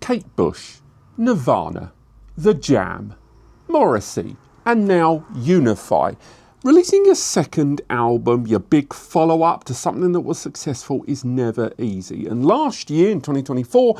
Kate Bush, Nirvana, The Jam, Morrissey, and now UniFi. Releasing your second album, your big follow-up to something that was successful, is never easy. And last year, in 2024,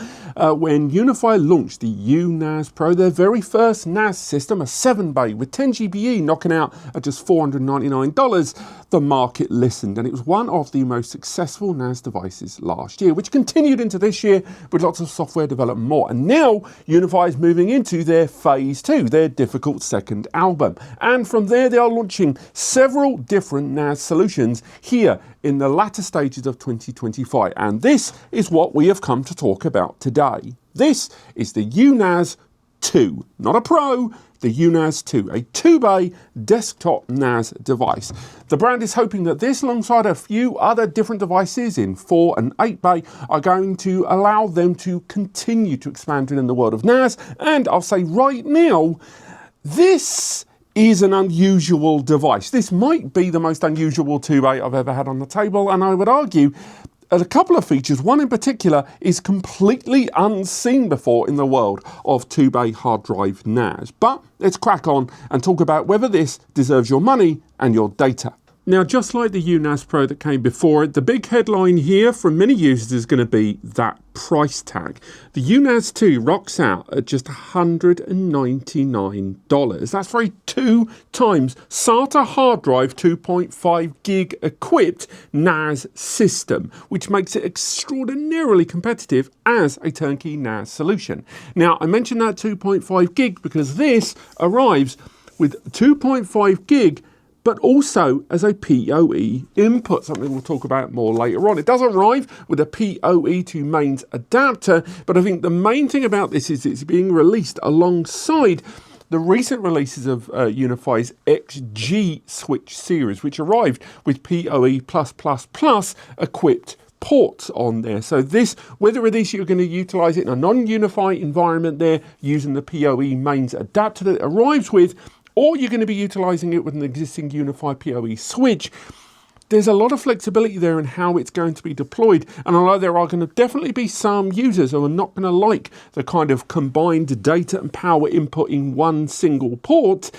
when UniFi launched the U-NAS Pro, their very first NAS system, a 7-bay with 10 GBE knocking out at just $499, the market listened. And it was one of the most successful NAS devices last year, which continued into this year with lots of software development more. And now UniFi is moving into their phase 2, their difficult second album. And from there, they are launching several different NAS solutions here in the latter stages of 2025. And this is what we have come to talk about today. This is the UNAS 2, not a Pro, the UNAS 2, a 2-bay desktop NAS device. The brand is hoping that this, alongside a few other different devices in 4 and 8-bay, are going to allow them to continue to expand within the world of NAS. And I'll say right now, this is an unusual device. This might be the most unusual 2-bay I've ever had on the table, and I would argue a couple of features, one in particular, is completely unseen before in the world of 2-bay hard drive NAS. But let's crack on and talk about whether this deserves your money and your data. Now, just like the UNAS Pro that came before it, the big headline here from many users is going to be that price tag. The UNAS 2 rocks out at just $199. That's for a 2 times SATA hard drive 2.5 gig equipped NAS system, which makes it extraordinarily competitive as a turnkey NAS solution. Now, I mentioned that 2.5 gig because this arrives with 2.5 gig but also as a PoE input, something we'll talk about more later on. It does arrive with a PoE to mains adapter, but I think the main thing about this is it's being released alongside the recent releases of UniFi's XG switch series, which arrived with PoE+++ equipped ports on there. So this, whether it is you're going to utilize it in a non-UniFi environment there using the PoE mains adapter that it arrives with, or you're going to be utilizing it with an existing UniFi PoE switch, there's a lot of flexibility there in how it's going to be deployed. And although there are going to definitely be some users who are not going to like the kind of combined data and power input in one single port,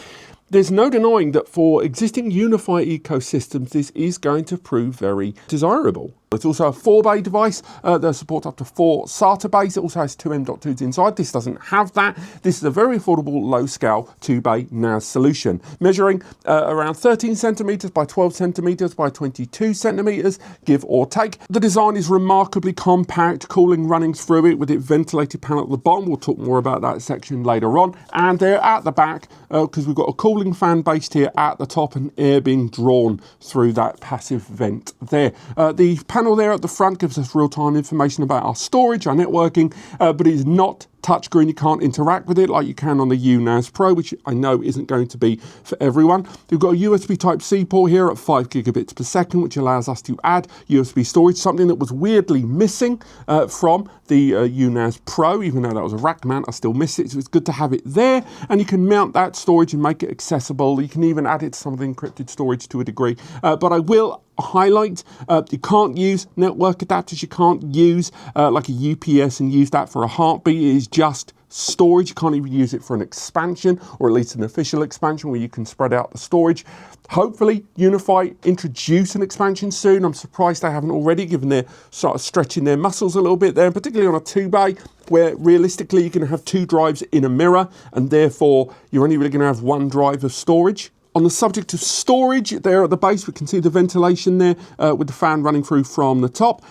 there's no denying that for existing UniFi ecosystems, this is going to prove very desirable. It's also a 4-bay device that supports up to 4 SATA bays. It also has 2 M.2s inside. This doesn't have that. This is a very affordable, low-scale 2-bay NAS solution, measuring around 13 centimeters by 12 centimeters by 22 centimeters, give or take. The design is remarkably compact, cooling running through it with its ventilated panel at the bottom. We'll talk more about that section later on. And they're at the back, because we've got a cooling fan based here at the top and air being drawn through that passive vent there. The panel there at the front gives us real-time information about our storage, our networking, but it is not touchscreen. You can't interact with it like you can on the UNAS Pro, which I know isn't going to be for everyone. We've got a USB Type-C port here at 5 gigabits per second, which allows us to add USB storage, something that was weirdly missing from the UNAS Pro. Even though that was a rack mount, I still miss it, so it's good to have it there. And you can mount that storage and make it accessible. You can even add it to some of the encrypted storage to a degree. But I will highlight, you can't use network adapters, you can't use like a UPS and use that for a heartbeat. It is just storage. You can't even use it for an expansion, or at least an official expansion where you can spread out the storage. Hopefully UniFi introduce an expansion soon. I'm surprised they haven't already, given they're sort of stretching their muscles a little bit there, particularly on a 2-bay, where realistically you're going to have 2 drives in a mirror, and therefore you're only really going to have 1 drive of storage. On the subject of storage, there at the base, we can see the ventilation there with the fan running through from the top.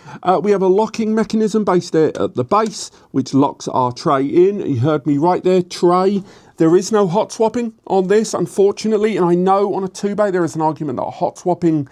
We have a locking mechanism based there at the base, which locks our tray in. You heard me right there, tray. There is no hot swapping on this, unfortunately, and I know on a 2-bay there is an argument that hot swapping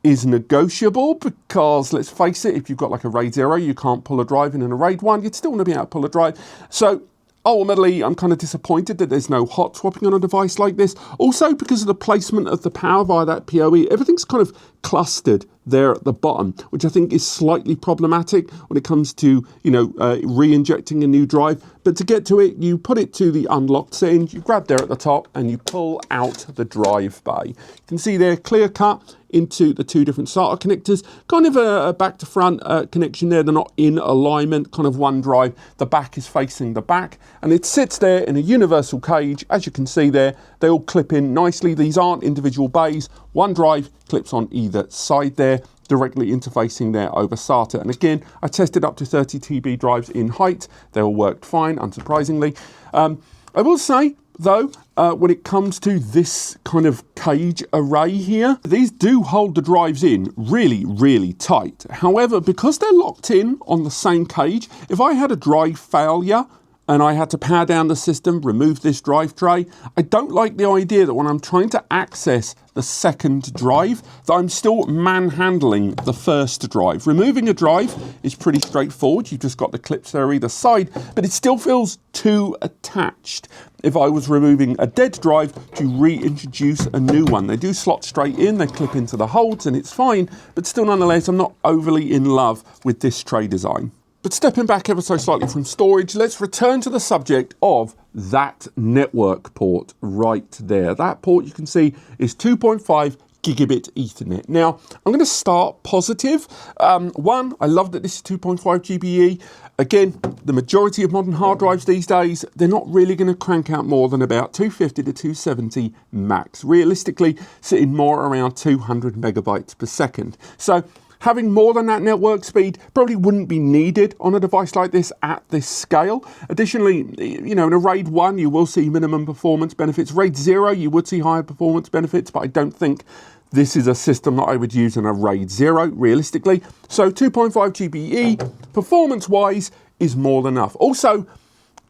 is negotiable because, let's face it, if you've got like a RAID 0, you can't pull a drive in, and a RAID 1, you'd still want to be able to pull a drive. So ultimately, I'm kind of disappointed that there's no hot swapping on a device like this. Also, because of the placement of the power via that PoE, everything's kind of clustered there at the bottom, which I think is slightly problematic when it comes to, re-injecting a new drive. But to get to it, you put it to the unlocked settings, you grab there at the top, and you pull out the drive bay. You can see there, clear cut into the two different SATA connectors, kind of a back to front connection there. They're not in alignment, kind of one drive, the back is facing the back, and it sits there in a universal cage. As you can see there, they all clip in nicely. These aren't individual bays. One drive clips on either side there, directly interfacing there over SATA. And again, I tested up to 30 TB drives in height. They all worked fine, unsurprisingly. I will say, though, when it comes to this kind of cage array here, these do hold the drives in really, really tight. However, because they're locked in on the same cage, if I had a drive failure and I had to power down the system, remove this drive tray, I don't like the idea that when I'm trying to access the second drive, that I'm still manhandling the first drive. Removing a drive is pretty straightforward. You've just got the clips there either side, but it still feels too attached if I was removing a dead drive to reintroduce a new one. They do slot straight in, they clip into the holes, and it's fine, but still nonetheless, I'm not overly in love with this tray design. But stepping back ever so slightly from storage, let's return to the subject of that network port right there. That port you can see is 2.5 gigabit Ethernet. Now, I'm going to start positive. One, I love that this is 2.5 GBE. Again, the majority of modern hard drives these days, they're not really going to crank out more than about 250 to 270 max. Realistically, sitting more around 200 megabytes per second. So having more than that network speed probably wouldn't be needed on a device like this at this scale. Additionally, in a RAID 1, you will see minimum performance benefits. RAID 0, you would see higher performance benefits, but I don't think this is a system that I would use in a RAID 0, realistically. So 2.5 GBE, performance-wise, is more than enough. Also,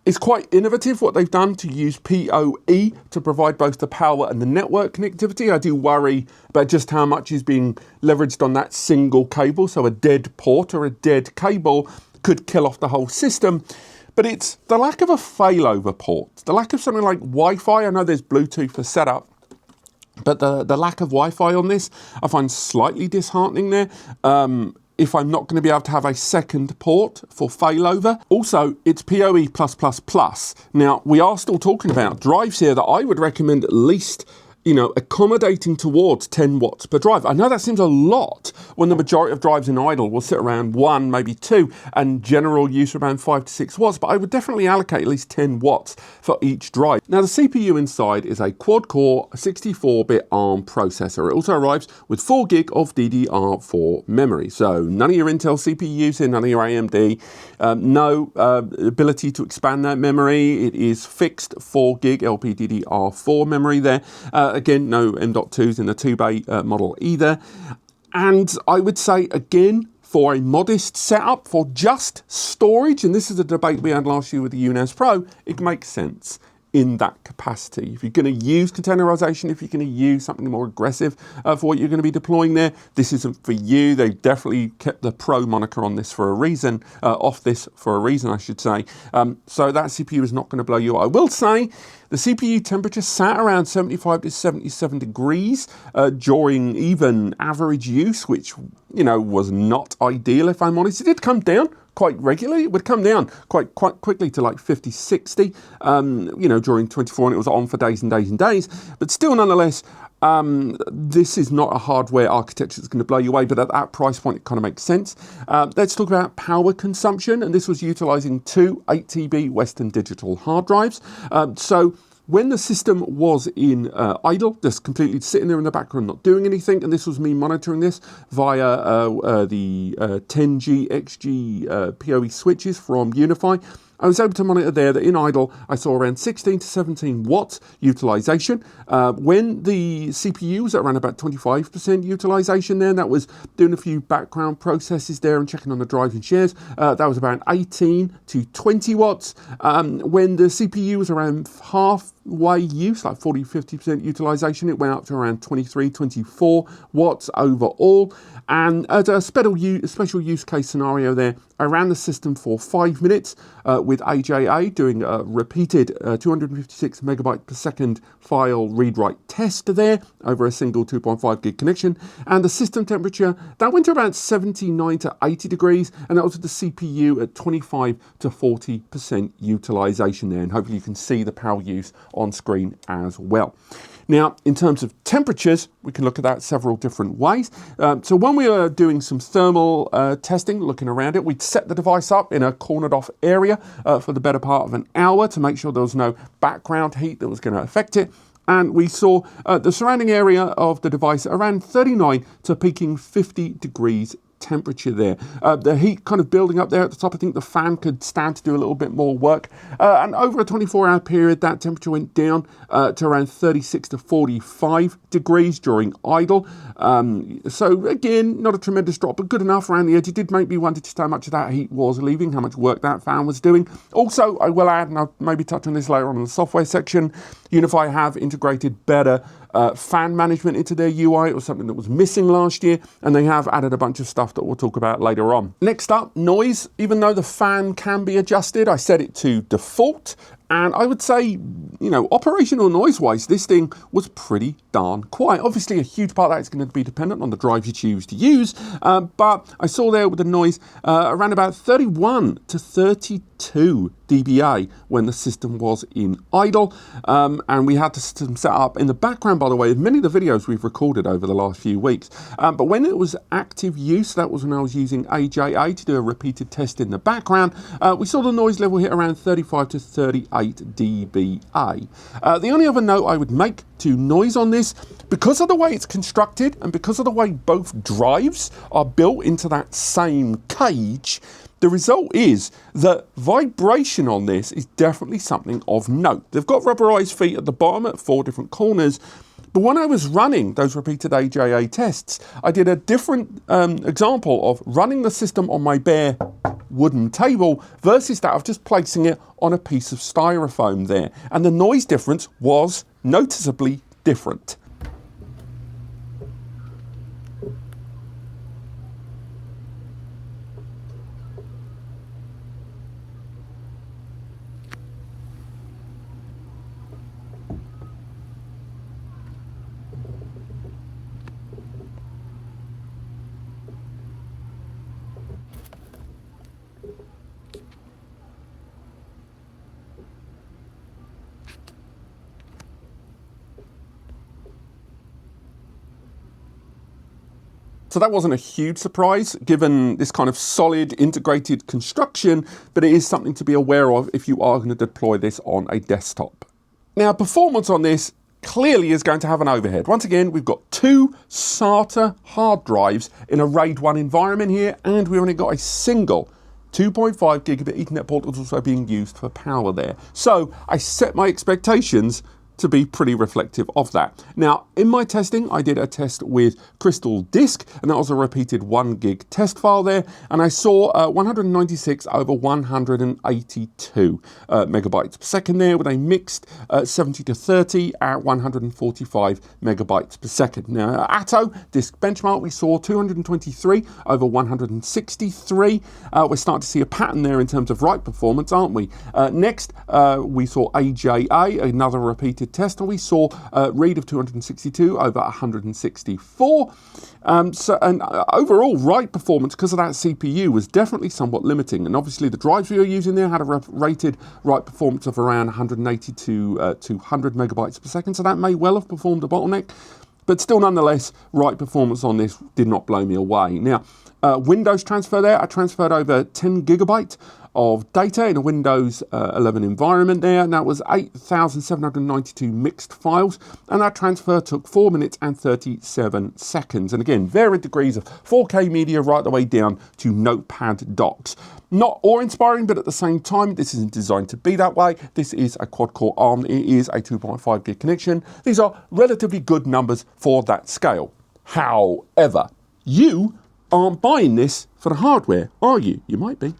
it's quite innovative what they've done to use PoE to provide both the power and the network connectivity. I do worry about just how much is being leveraged on that single cable. So a dead port or a dead cable could kill off the whole system. But it's the lack of a failover port, the lack of something like Wi-Fi. I know there's Bluetooth for setup, but the lack of Wi-Fi on this, I find slightly disheartening there. If I'm not going to be able to have a second port for failover. Also, it's PoE+++. Now, we are still talking about drives here that I would recommend at least, accommodating towards 10 watts per drive. I know that seems a lot when the majority of drives in idle will sit around 1, maybe 2, and general use around 5 to 6 watts, but I would definitely allocate at least 10 watts for each drive. Now, the CPU inside is a quad-core 64-bit ARM processor. It also arrives with 4 gig of DDR4 memory, so none of your Intel CPUs here, none of your AMD, no ability to expand that memory. It is fixed 4 gig LPDDR4 memory there. Again, no M.2s in the 2-bay model either. And I would say, again, for a modest setup for just storage, and this is a debate we had last year with the UNAS Pro, it makes sense in that capacity. If you're going to use containerization, if you're going to use something more aggressive for what you're going to be deploying there, this isn't for you. They've definitely kept the Pro moniker on this for a reason, off this for a reason, I should say. So that CPU is not going to blow you up. I will say the CPU temperature sat around 75 to 77 degrees during even average use, which, was not ideal, if I'm honest. It did come down quite regularly. It would come down quite quickly to like 50, 60, during 24, and it was on for days and days and days. But still, nonetheless, this is not a hardware architecture that's going to blow you away, but at that price point, it kind of makes sense. Let's talk about power consumption, and this was utilizing 2 8 TB Western Digital hard drives. So when the system was in idle, just completely sitting there in the background, not doing anything, and this was me monitoring this via the 10G XG PoE switches from UniFi, I was able to monitor there that in idle, I saw around 16 to 17 watts utilization. When the CPU was at around about 25% utilization there, and that was doing a few background processes there and checking on the drives and shares, that was about 18 to 20 watts. When the CPU was around halfway use, like 40, 50% utilization, it went up to around 23, 24 watts overall. And as a special use case scenario there, I ran the system for 5 minutes with AJA doing a repeated 256 megabyte per second file read-write test there over a single 2.5 gig connection. And the system temperature, that went to around 79 to 80 degrees, and that was with the CPU at 25 to 40% utilization there. And hopefully you can see the power use on screen as well. Now, in terms of temperatures, we can look at that several different ways. So when we were doing some thermal testing, looking around it, we'd set the device up in a cornered off area for the better part of an hour to make sure there was no background heat that was going to affect it. And we saw the surrounding area of the device around 39 to peaking 50 degrees temperature there. The heat kind of building up there at the top. I think the fan could stand to do a little bit more work. And over a 24-hour period, that temperature went down to around 36 to 45 degrees during idle. So again, not a tremendous drop, but good enough around the edge. It did make me wonder just how much of that heat was leaving, how much work that fan was doing. Also, I will add, and I'll maybe touch on this later on in the software section, UniFi have integrated better fan management into their UI. It was something that was missing last year, and they have added a bunch of stuff that we'll talk about later on. Next up, noise. Even though the fan can be adjusted, I set it to default. And I would say, you know, operational noise-wise, this thing was pretty darn quiet. Obviously, a huge part of that is going to be dependent on the drive you choose to use. But I saw there with the noise around about 31 to 32 dBA when the system was in idle. And we had the system set up in the background, by the way, of many of the videos we've recorded over the last few weeks. But when it was active use, that was when I was using AJA to do a repeated test in the background, we saw the noise level hit around 35 to 38 dBA. The only other note I would make to noise on this, because of the way it's constructed and because of the way both drives are built into that same cage, the result is that vibration on this is definitely something of note. They've got rubberized feet at the bottom at 4 different corners. But when I was running those repeated AJA tests, I did a different example of running the system on my bare wooden table versus that of just placing it on a piece of styrofoam there. And the noise difference was noticeably different. So that wasn't a huge surprise given this kind of solid integrated construction, but it is something to be aware of if you are going to deploy this on a desktop. Now, performance on this clearly is going to have an overhead. Once again, we've got 2 SATA hard drives in a RAID 1 environment here, and we've only got a single 2.5 gigabit Ethernet port that's also being used for power there. So I set my expectations to be pretty reflective of that. Now, in my testing, I did a test with Crystal Disk, and that was a repeated 1 gig test file there, and I saw 196 over 182 megabytes per second there with a mixed 70 to 30 at 145 megabytes per second. Now, Atto Disk Benchmark, we saw 223 over 163. We're starting to see a pattern there in terms of write performance, aren't we? Next, we saw AJA, another repeated test, and we saw read of 262 over 164. And overall write performance, because of that CPU, was definitely somewhat limiting. And obviously the drives we were using there had a rated write performance of around 180 to 200 megabytes per second. So that may well have performed a bottleneck. But still, nonetheless, write performance on this did not blow me away. Now, Windows transfer there, I transferred over 10 gigabyte of data in a Windows 11 environment there, and that was 8,792 mixed files, and that transfer took 4 minutes and 37 seconds. And again, varied degrees of 4K media right the way down to Notepad docs. Not awe-inspiring, but at the same time, this isn't designed to be that way. This is a quad-core ARM. It is a 2.5 gig connection. These are relatively good numbers for that scale. However, you aren't buying this for the hardware, are you? You might be.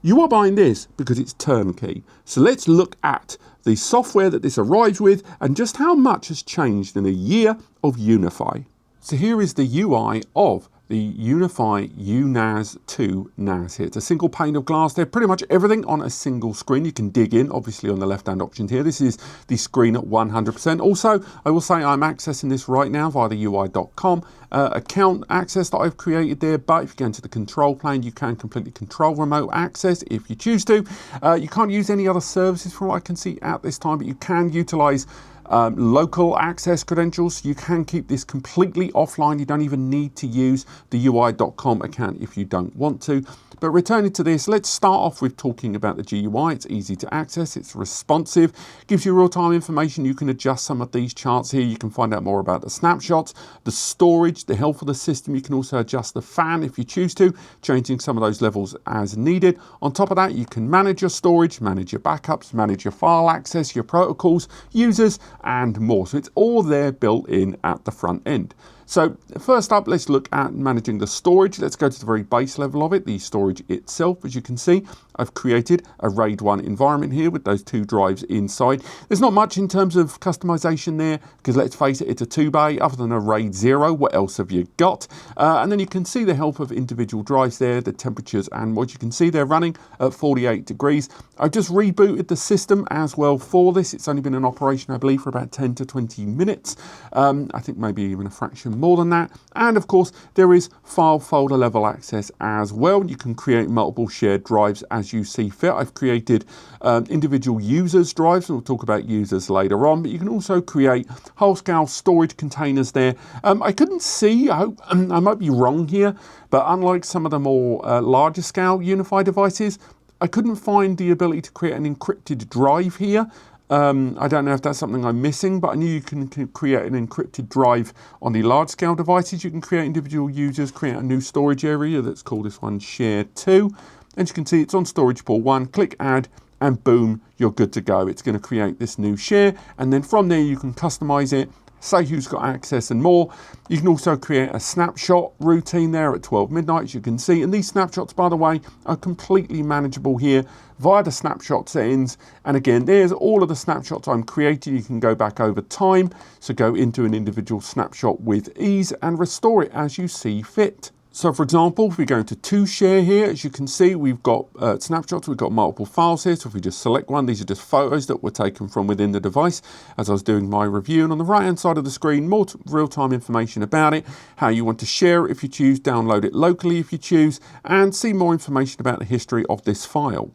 You are buying this because it's turnkey. So let's look at the software that this arrives with and just how much has changed in a year of UniFi. So here is the UI of the UniFi UNAS-to-NAS here. It's a single pane of glass there, pretty much everything on a single screen. You can dig in, obviously, on the left-hand options here. This is the screen at 100%. Also, I will say I'm accessing this right now via the UI.com account access that I've created there, but if you go into the control plane, you can completely control remote access if you choose to. You can't use any other services from what I can see at this time, but you can utilize local access credentials. You can keep this completely offline. You don't even need to use the UI.com account if you don't want to. But returning to this, let's start off with talking about the GUI. It's easy to access, it's responsive, gives you real-time information. You can adjust some of these charts here. You can find out more about the snapshots, the storage, the health of the system. You can also adjust the fan if you choose to, changing some of those levels as needed. On top of that, you can manage your storage, manage your backups, manage your file access, your protocols, users, and more. So it's all there built in at the front end. So first up, let's look at managing the storage. Let's go to the very base level of it, the storage itself. As you can see, I've created a RAID 1 environment here with those 2 drives inside. There's not much in terms of customization there, because let's face it, it's a 2-bay. Other than a RAID 0, what else have you got? And then you can see the health of individual drives there, the temperatures, and what you can see they're running at 48 degrees. I've just rebooted the system as well for this. It's only been in operation, I believe, for about 10 to 20 minutes. I think maybe even a fraction more than that. And of course, there is file folder level access as well. You can create multiple shared drives as you see fit. I've created individual users drives, and we'll talk about users later on, but you can also create whole scale storage containers there. I couldn't see, I might be wrong here, but unlike some of the more larger scale UniFi devices, I couldn't find the ability to create an encrypted drive here. I don't know if that's something I'm missing, but I knew you can create an encrypted drive on the large scale devices. You can create individual users, create a new storage area. Let's call this one Share 2. And you can see it's on storage pool 1, click add, and boom, you're good to go. It's going to create this new share. And then from there, you can customize it, say who's got access and more. You can also create a snapshot routine there at 12 midnight, as you can see. And these snapshots, by the way, are completely manageable here via the snapshot settings. And again, there's all of the snapshots I'm creating. You can go back over time. So go into an individual snapshot with ease and restore it as you see fit. So for example, if we go into 2 share here, as you can see, we've got snapshots, we've got multiple files here. So if we just select one, these are just photos that were taken from within the device as I was doing my review. And on the right hand side of the screen, more real-time information about it, how you want to share it if you choose, download it locally if you choose, and see more information about the history of this file.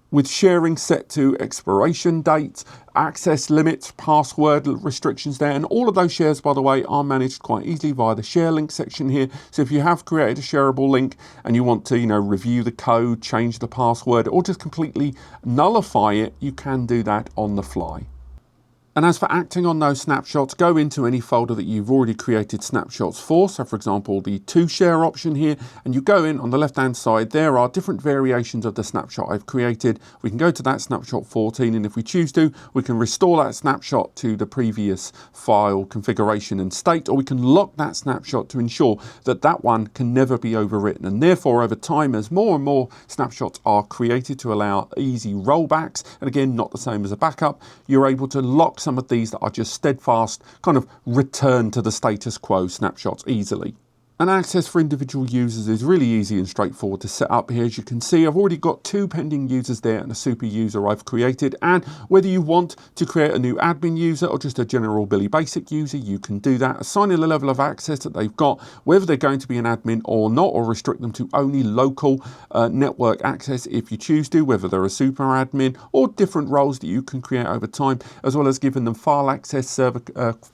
With sharing set to expiration dates, access limits, password restrictions there, and all of those shares, by the way, are managed quite easily via the share link section here. So if you have created a shareable link and you want to, review the code, change the password, or just completely nullify it, you can do that on the fly. And as for acting on those snapshots, go into any folder that you've already created snapshots for. So for example, the 2 share option here, and you go in on the left-hand side, there are different variations of the snapshot I've created. We can go to that snapshot 14, and if we choose to, we can restore that snapshot to the previous file configuration and state, or we can lock that snapshot to ensure that that one can never be overwritten. And therefore, over time, as more and more snapshots are created to allow easy rollbacks, and again, not the same as a backup, you're able to lock some of these that are just steadfast, kind of return to the status quo snapshots easily. And access for individual users is really easy and straightforward to set up here. As you can see, I've already got 2 pending users there and a super user I've created. And whether you want to create a new admin user or just a general Billy Basic user, you can do that. Assigning the level of access that they've got, whether they're going to be an admin or not, or restrict them to only local network access if you choose to, whether they're a super admin or different roles that you can create over time, as well as giving them file access,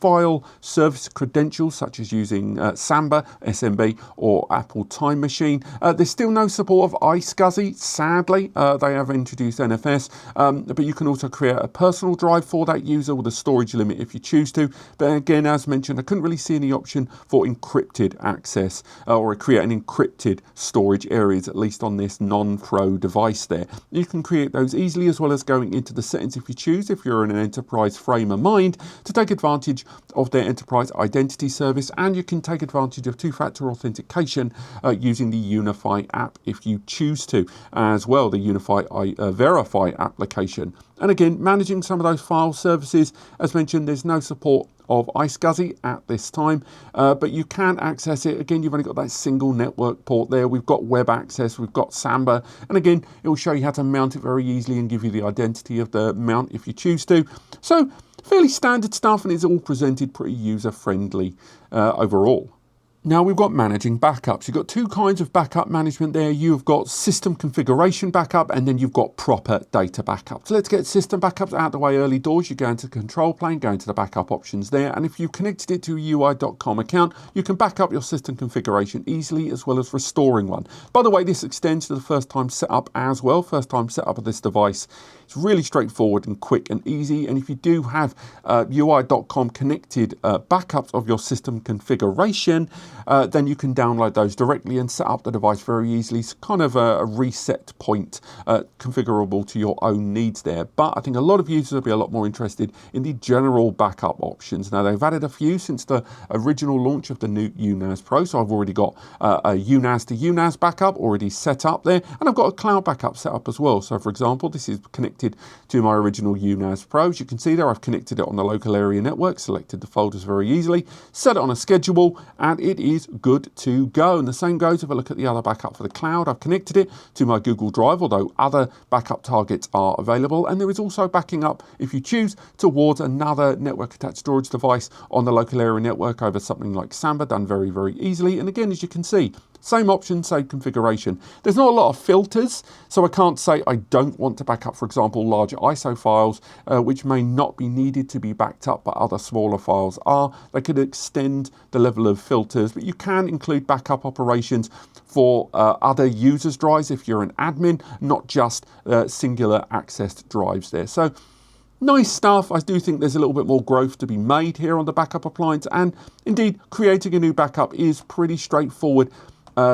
file service credentials, such as using Samba, SMB, or Apple Time Machine. There's still no support of iSCSI, sadly. They have introduced NFS, but you can also create a personal drive for that user with a storage limit if you choose to. But again, as mentioned, I couldn't really see any option for encrypted access or create an encrypted storage areas, at least on this non-pro device there. You can create those easily, as well as going into the settings if you choose, if you're in an enterprise frame of mind, to take advantage of their enterprise identity service, and you can take advantage of two-factor authentication using the UniFi app if you choose to, as well the UniFi Verify application. And again, managing some of those file services, as mentioned, there's no support of iSCSI at this time, but you can access it. Again, you've only got that single network port there. We've got web access, we've got Samba, and again, it will show you how to mount it very easily and give you the identity of the mount if you choose to. So fairly standard stuff, and it's all presented pretty user-friendly overall. Now we've got managing backups. You've got two kinds of backup management there. You've got system configuration backup, and then you've got proper data backup. So let's get system backups out of the way early doors. You go into the control plane, go into the backup options there, and if you connected it to a UI.com account, you can back up your system configuration easily, as well as restoring one. By the way, this extends to the first time setup as well. First time setup of this device. It's really straightforward and quick and easy. And if you do have UI.com connected backups of your system configuration, then you can download those directly and set up the device very easily. It's kind of a reset point configurable to your own needs there. But I think a lot of users will be a lot more interested in the general backup options. Now, they've added a few since the original launch of the new UNAS Pro. So I've already got a UNAS to UNAS backup already set up there. And I've got a cloud backup set up as well. So for example, this is connected to my original UNAS Pro. As you can see there, I've connected it on the local area network, selected the folders very easily, set it on a schedule, and it is good to go. And the same goes if I look at the other backup for the cloud. I've connected it to my Google Drive, although other backup targets are available. And there is also backing up, if you choose, towards another network attached storage device on the local area network over something like Samba, done very, very easily. And again, as you can see, same option, same configuration. There's not a lot of filters, so I can't say I don't want to back up, for example, larger ISO files, which may not be needed to be backed up, but other smaller files are. They could extend the level of filters, but you can include backup operations for other users' drives if you're an admin, not just singular accessed drives there. So nice stuff. I do think there's a little bit more growth to be made here on the backup appliance, and indeed creating a new backup is pretty straightforward.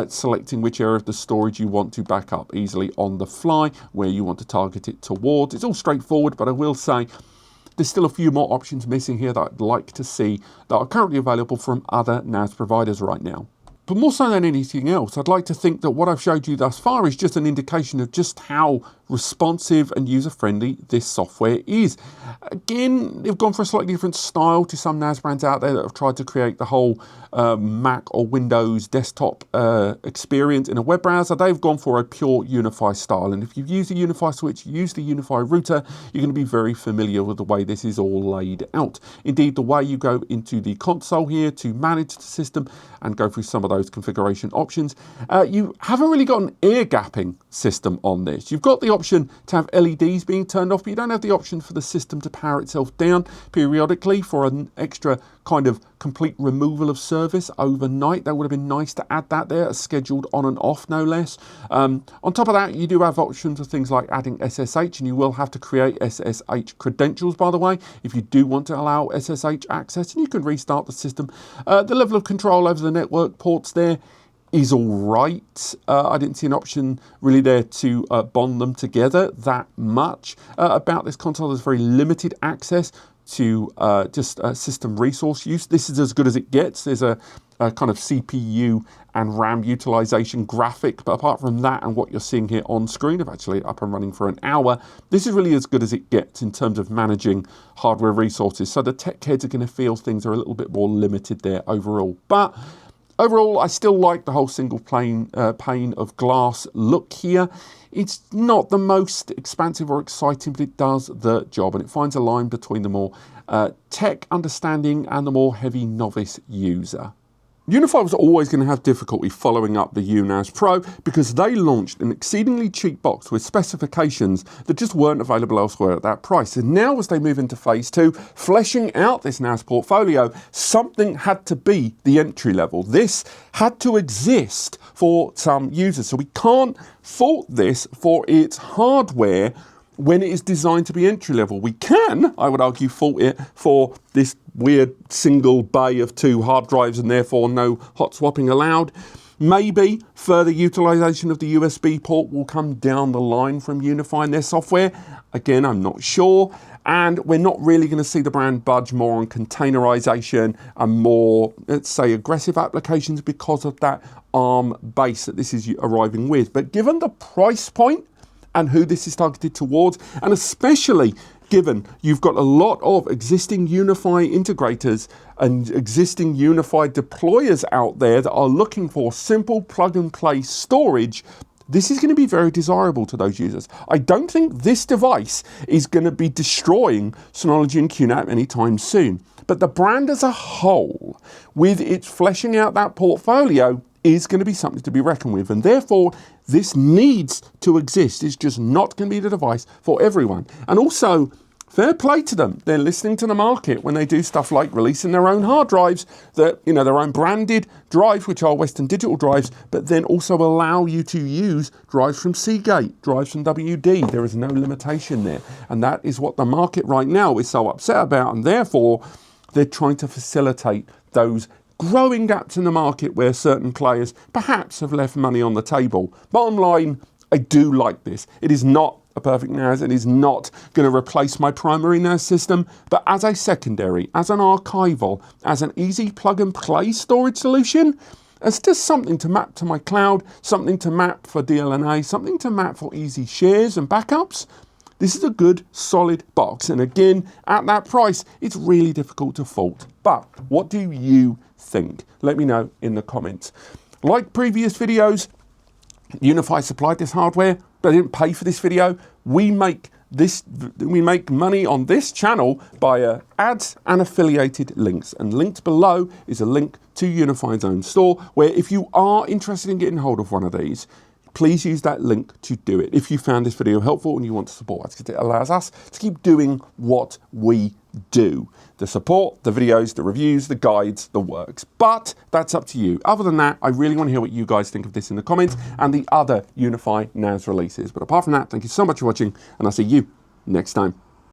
Selecting which area of the storage you want to back up easily on the fly, where you want to target it towards. It's all straightforward, but I will say there's still a few more options missing here that I'd like to see that are currently available from other NAS providers right now. But more so than anything else, I'd like to think that what I've showed you thus far is just an indication of just how responsive and user-friendly this software is. Again, they've gone for a slightly different style to some NAS brands out there that have tried to create the whole Mac or Windows desktop experience in a web browser. They've gone for a pure UniFi style. And if you've used a UniFi switch, used the UniFi router, you're going to be very familiar with the way this is all laid out. Indeed, the way you go into the console here to manage the system and go through some of those configuration options, you haven't really got an air gapping system on this. You've got the option to have LEDs being turned off, but you don't have the option for the system to power itself down periodically for an extra kind of complete removal of service overnight. That would have been nice to add that there, scheduled on and off, no less. On top of that, you do have options of things like adding SSH, and you will have to create SSH credentials, by the way, if you do want to allow SSH access, and you can restart the system. The level of control over the network ports there is all right. I didn't see an option really there to bond them together that much. About this console, there's very limited access to just system resource use. This is as good as it gets. There's a kind of CPU and RAM utilization graphic, but apart from that and what you're seeing here on screen, I've actually up and running for an hour, this is really as good as it gets in terms of managing hardware resources. So the tech heads are going to feel things are a little bit more limited there overall. But overall, I still like the whole single pane of glass look here. It's not the most expansive or exciting, but it does the job, and it finds a line between the more tech understanding and the more heavy novice user. UniFi was always going to have difficulty following up the UNAS Pro because they launched an exceedingly cheap box with specifications that just weren't available elsewhere at that price. And now as they move into phase 2, fleshing out this NAS portfolio, something had to be the entry level. This had to exist for some users. So we can't fault this for its hardware when it is designed to be entry level. We can, I would argue, fault it for this weird single bay of 2 hard drives and therefore no hot swapping allowed. Maybe further utilization of the USB port will come down the line from UniFi and their software. Again, I'm not sure. And we're not really going to see the brand budge more on containerization and more, let's say, aggressive applications because of that ARM base that this is arriving with. But given the price point and who this is targeted towards, and especially given you've got a lot of existing UniFi integrators and existing UniFi deployers out there that are looking for simple plug-and-play storage, this is going to be very desirable to those users. I don't think this device is going to be destroying Synology and QNAP anytime soon. But the brand as a whole, with its fleshing out that portfolio, is going to be something to be reckoned with. And therefore, this needs to exist. It's just not going to be the device for everyone. And also, fair play to them. They're listening to the market when they do stuff like releasing their own hard drives, that, you know, their own branded drives, which are Western Digital drives, but then also allow you to use drives from Seagate, drives from WD. There is no limitation there. And that is what the market right now is so upset about. And therefore, they're trying to facilitate those growing gaps in the market where certain players perhaps have left money on the table. Bottom line, I do like this. It is not a perfect NAS. It is not going to replace my primary NAS system, but as a secondary, as an archival, as an easy plug and play storage solution, as just something to map to my cloud, something to map for DLNA, something to map for easy shares and backups, this is a good, solid box. And again, at that price, it's really difficult to fault. But what do you think? Let me know in the comments. Like previous videos, UniFi supplied this hardware, but I didn't pay for this video. We make money on this channel by ads and affiliated links. And linked below is a link to UniFi's own store, where if you are interested in getting hold of one of these, please use that link to do it. If you found this video helpful and you want to support us, because it allows us to keep doing what we do. The support, the videos, the reviews, the guides, the works. But that's up to you. Other than that, I really want to hear what you guys think of this in the comments and the other UniFi NAS releases. But apart from that, thank you so much for watching, and I'll see you next time.